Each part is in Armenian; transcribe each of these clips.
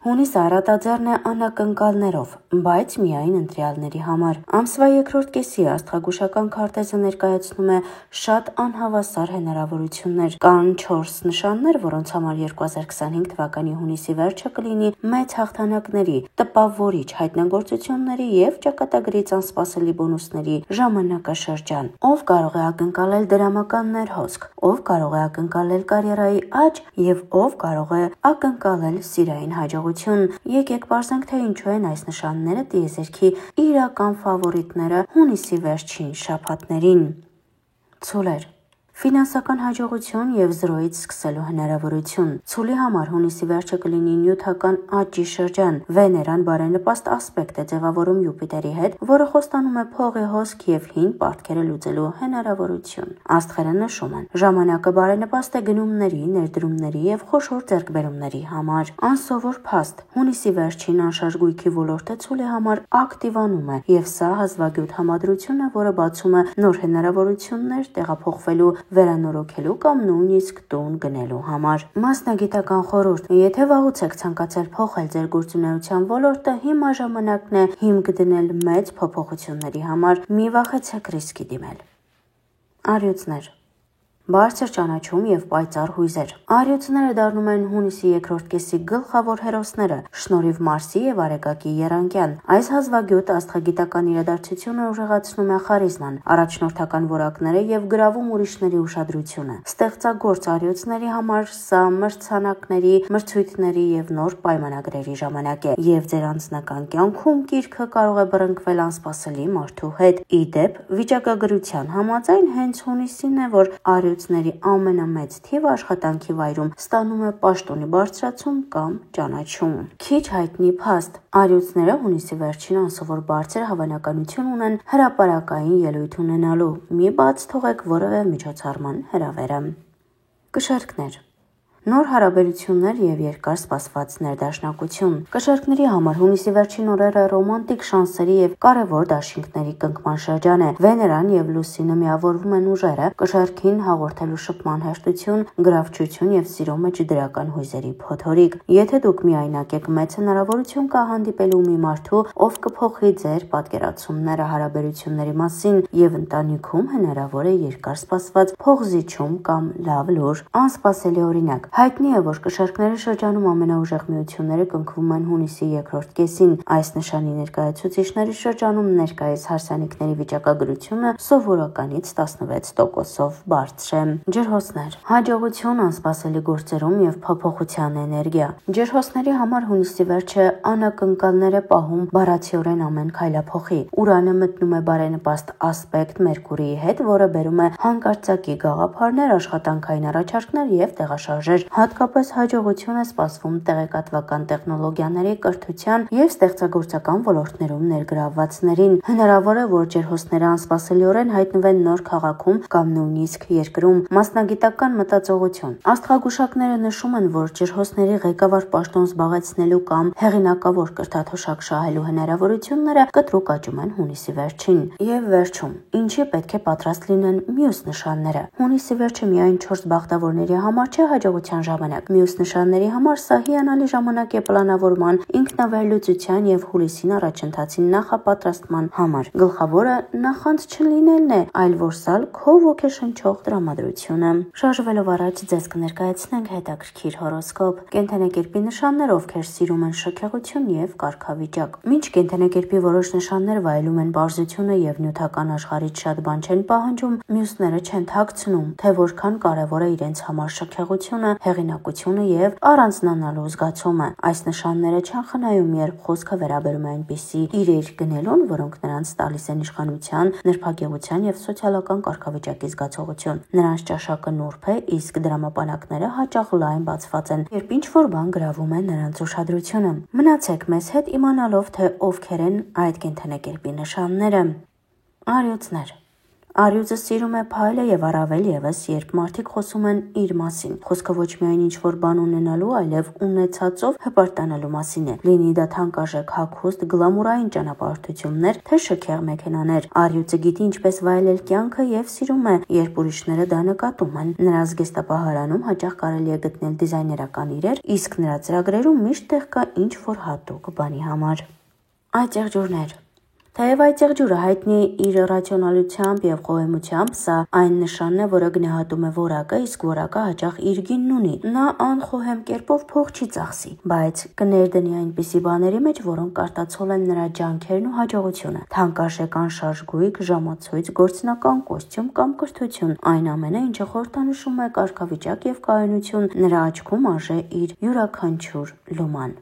Հունիս առատաձեռն է անակնկալներով, բայց միայն ընտրյալների համար։ Ամսվա երկրորդ կեսի աստղագուշական քարտեզը ներկայացնում է շատ անհավասար հնարավորություններ։ Կան 4 նշաններ, որոնց համար 2025 թվականի հունիսի վերջը կլինի մեծ հաղթանակների, տպավորիչ հայտնագործությունների և ճակատագրից անսպասելի բոնուսների ժամանակաշրջան։ Ով կարող է ակնկալել դրամական ներհոսք, ով կարող է ակնկալել կարիերայի աճ և ով կարող է ակնկալել սիրային հաջողություն։ Եկեք պարզենք, թե ինչու են այս նշանները տիեզերքի իրական ֆավորիտները հունիսի վերջին շաբաթներին։ Ցուլեր. Ֆինանսական հաջողություն և զրոյից սկսելու հնարավորություն։ Ցուլի համար հունիսի վերջը կլինի նյութական աճի շրջան։ Վեներան բարենպաստ ասպեկտ է ձևավորում Յուպիտերի հետ, որը խոստանում է փողի հոսք և հին պարտքերը լուծելու հնարավորություն։ Աստղերը նշում են. ժամանակը բարենպաստ է գնումների, ներդրումների և խոշոր ձեռքբերումների համար։ Անսովոր փաստ. հունիսի վերջին անշարժ գույքի ոլորտը ցուլի համար ակտիվանում է, և սա հազվագյուտ համադրություն է, որը բացում է նոր հնարավորություններ տեղափոխվելու, վերանորոգելու կամ նույնիսկ տուն գնելու համար։ Մասնագիտական խորհուրդ. եթե վաղուց եք ցանկացել փոխել ձեր գործունեության ոլորտը, հիմա ժամանակն է հիմք դնել մեծ փոփոխությունների համար։ Մի վախեցեք ռիսկի դիմել։ Առյուծներ. բարձր ճանաչում և պայծառ հույզեր։ Առյուծները դառնում են հունիսի երկրորդ կեսի գլխավոր հերոսները՝ շնորհիվ Մարսի և Արեգակի եռանկյան։ Այս հազվագյուտ աստղագիտական իրադարձությունը ուժեղացնում է խարիզման, առաջնորդական որակները և գրավում ուրիշների ուշադրությունը։ Ստեղծագործ առյուծների համար սա մրցանակների, մրցույթների և նոր պայմանագրերի ժամանակ է, և ձեր անձնական կյանքում գիրքը կարող է բռնկվել անսպասելի մարդու հետ։ Ի դեպ, վիճակագրության համաձայն, հենց հունիսին է, որ առյուծների ամենամեծ թիվը աշխատանքի վայրում ստանում է պաշտոնի բարձրացում կամ ճանաչում։ Քիչ հայտնի փաստ. առյուծները հունիսի վերջին անսովոր բարձր հավանականություն ունեն հրապարակային ելույթ ունենալու։ Մի բաց թողեք որևէ միջոցառման հրավերը։ Կշեռքներ. նոր հարաբերություններ և երկար սպասված ներդաշնակություն։ Կշեռքների համար հունիսի վերջին օրերը ռոմանտիկ շանսերի և կարևոր դաշինքների կնքման շրջան է։ Վեներան և Լուսինը միավորվում են ուժերը՝ կշեռքին հաղորդելու շփման հեշտություն, գրավչություն և սիրո մեջ դրական հույզերի փոթորիկ։ Եթե դուք միայնակ եք, մեծ հնարավորություն կա հանդիպելու մի մարդու, ով կփոխի ձեր պատկերացումները հարաբերությունների մասին, և ընտանիքում հնարավոր է երկար սպասված փոխզիջում կամ լավ լուր։ Անսպասելի օրինակ. հայտնի է, որ կշեռքների շրջանում ամենաուժեղ միությունները կնքվում են հունիսի երկրորդ կեսին։ Այս նշանի ներկայացուցիչների շրջանում ներկայիս հարսանիքների վիճակագրությունը սովորականից 16%-ով բարձր է։ Ջրհոսներ. հաջողություն անսպասելի գործերում և փոփոխության էներգիա։ Ջրհոսների համար հունիսի վերջը անակնկալներ է պահում բառացիորեն ամեն քայլափոխի։ Ուրանը մտնում է բարենպաստ ասպեկտ Մերկուրիի հետ, որը բերում է հանկարծակի գաղափարներ, աշխատանքային առաջարկներ և տեղաշարժեր։ Հատկապես հաջողություն է սպասվում տեղեկատվական տեխնոլոգիաների, կրթության և ստեղծագործական ոլորտներում ներգրավվածներին։ Հնարավոր է, որ ջրհոսները անսպասելիորեն հայտնվեն նոր քաղաքում կամ նույնիսկ երկրում։ Մասնագիտական մտածողություն. աստղագուշակները նշում են, որ ջրհոսների ղեկավար պաշտոն զբաղեցնելու կամ հեղինակավոր կրթաթոշակ շահելու հնարավորությունները կտրուկ աճում են հունիսի վերջին։ Եվ վերջում, ինչի պետք է պատրաստ լինեն մյուս նշանները։ Հունիսի վերջը միայն 4 բախտավորների համար չէ հաջողության ժամանակ։ Մյուս նշանների համար սա հիանալի ժամանակ է պլանավորման, ինքնավերլուծության և հուլիսին առաջընթացի նախապատրաստման համար։ Գլխավորը նախանց չլինելն է, այլ որսալ քո ոգեշնչող տրամադրությունը։ Շարժվելով առաջ ձեզ կներկայացնենք հետաքրքիր հորոսկոպ։ Կենդանակերպի նշաններ, ովքեր սիրում են շքեղություն և կարգավիճակ։ Մինչ կենդանակերպի որոշ նշաններ վայելում են պարզությունը և նյութական աշխարհից շատ բան չեն պահանջում, մյուսները չեն թաքցնում, թե որքան կարևոր է իրենց համար շքեղությունը, հեղինակությունը և առանձնանալու զգացումը։ Այս նշանները չեն խնայում, երբ խոսքը վերաբերում է այնպիսի իրեր գնելուն, որոնք նրանց տալիս են իշխանության, նրբագեղության և սոցիալական կարգավիճակի զգացողություն։ Նրանց ճաշակը նուրբ է, իսկ դրամապանակները հաճախ լայն բացված են, երբ ինչ-որ բան գրավում է նրանց ուշադրությունը։ Մնացեք մեզ հետ իմանալով, թե ովքեր են այդ կենդանակերպի նշանները։ Առյուծներ. Առյուծը սիրում է փայլը եւ առավել եւս, երբ մարդիկ խոսում են իր մասին։ Խոսքը ոչ միայն ինչ-որ բան ունենալու, այլև ունեցածով հպարտանալու մասին է։ Լինի դա թանկարժեք հագուստ, գլամուրային ճանապարհորդություններ, թե շքեղ մեքենաներ։ Առյուծը գիտի ինչպես վայելել կյանքը եւ սիրում է, երբ ուրիշները դա նկատում են։ Նրա զգեստապահարանում հաճախ կարելի է գտնել դիզայներական իրեր, իսկ նրա ծրագրերում միշտ տեղ կա ինչ-որ հատուկ բանի համար։ Այծեղջյուրներ։ Թեև այծեղջյուրը հայտնի է իր ռացիոնալությամբ եւ խոհեմությամբ, սա այն նշանն է, որը գնահատում է որակը, իսկ որակը հաճախ իր գինն ունի։ Նա անխոհեմ կերպով փող չի ծախսի, բայց կներդնի այնպիսի բաների մեջ, որոնք արտացոլեն նրա ջանքերն ու հաջողությունը։ Թանկարժեք անշարժ գույք, ժամացույց, գործնական կոստյում կամ կրթություն, այն ամենը, ինչը խորհրդանշում է կարգավիճակ եւ կայունություն, նրա աչքում արժե իր յուրաքանչյուր լուման։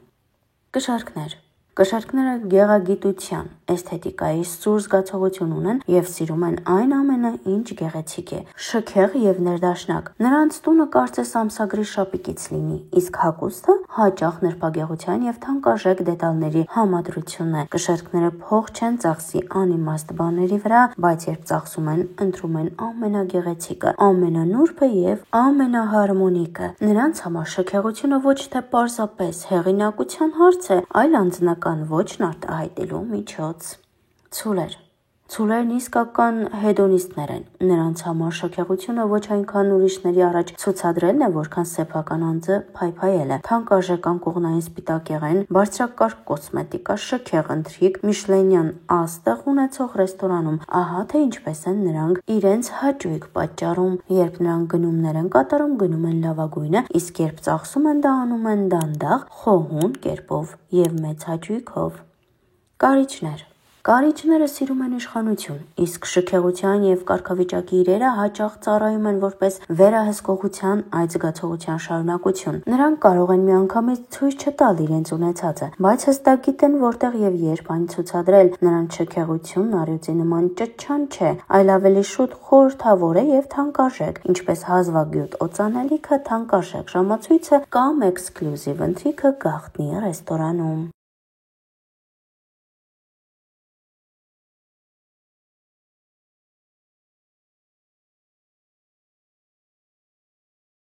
Կշարքներ։ Կշարքները գեղագիտության, էսթետիկայի սուր զգացողություն ունեն եւ սիրում են այն ամենը, ինչ գեղեցիկ է, շքեղ եւ ներդաշնակ։ Նրանց տունը կարծես ամսագրի շապիկից լինի, իսկ հագուստը հաճախ նրբագեղության եւ թանկարժեք դետալների համադրությունն է։ Կշարքները փող չեն ծախսի անիմաստ բաների վրա, բայց երբ ծախսում են, ընտրում են ամենագեղեցիկը, ամենանուրբը եւ ամենահարմոնիկը։ Նրանց համար շքեղությունը ոչ թե պարզապես հեղինակության հարց է, այլ անձնական ոճն արտահայտելու միջոց։ Ցուլեր։ Ցուլերն իսկական հեդոնիստներ են։ Նրանց համար շքեղությունը ոչ այնքան ուրիշների առաջ ցուցադրելն է, որքան սեփական անձը փայփայելը։ Թանկարժեքան կողնային սպիտակեղեն, բարձրակարգ կոսմետիկա, շքեղ ընթրիք, միշլենյան աստղ ունեցող ռեստորանում։ Ահա թե ինչպես են նրանք իրենց հաճույք պատճառում։ Երբ նրանք գնումներ են կատարում, գնում են լավագույնը, իսկ երբ ծախսում են, դա անում են դանդաղ, խոհուն կերպով եւ մեծ հաճույքով։ Կարիճներ։ Կարիճները սիրում են իշխանություն, իսկ շքեղության եւ կարգավիճակի իրերը հաճախ ծառայում են որպես վերահսկողության այդ զգացողության շարունակություն։ Նրանք կարող են միանգամից ցույց չտալ իրենց ունեցածը, բայց հստակ գիտեն որտեղ եւ երբ այն ցուցադրել։ Նրանց շքեղությունն առյուծի նման ճչան չէ, այլ ավելի շուտ խորհրդավոր է եւ թանկարժեք, ինչպես հազվագյուտ օծանելիքը, թանկարժեք ժամացույցը կամ էքսկլյուզիվ ընթրիքը գաղտնի ռեստորանում։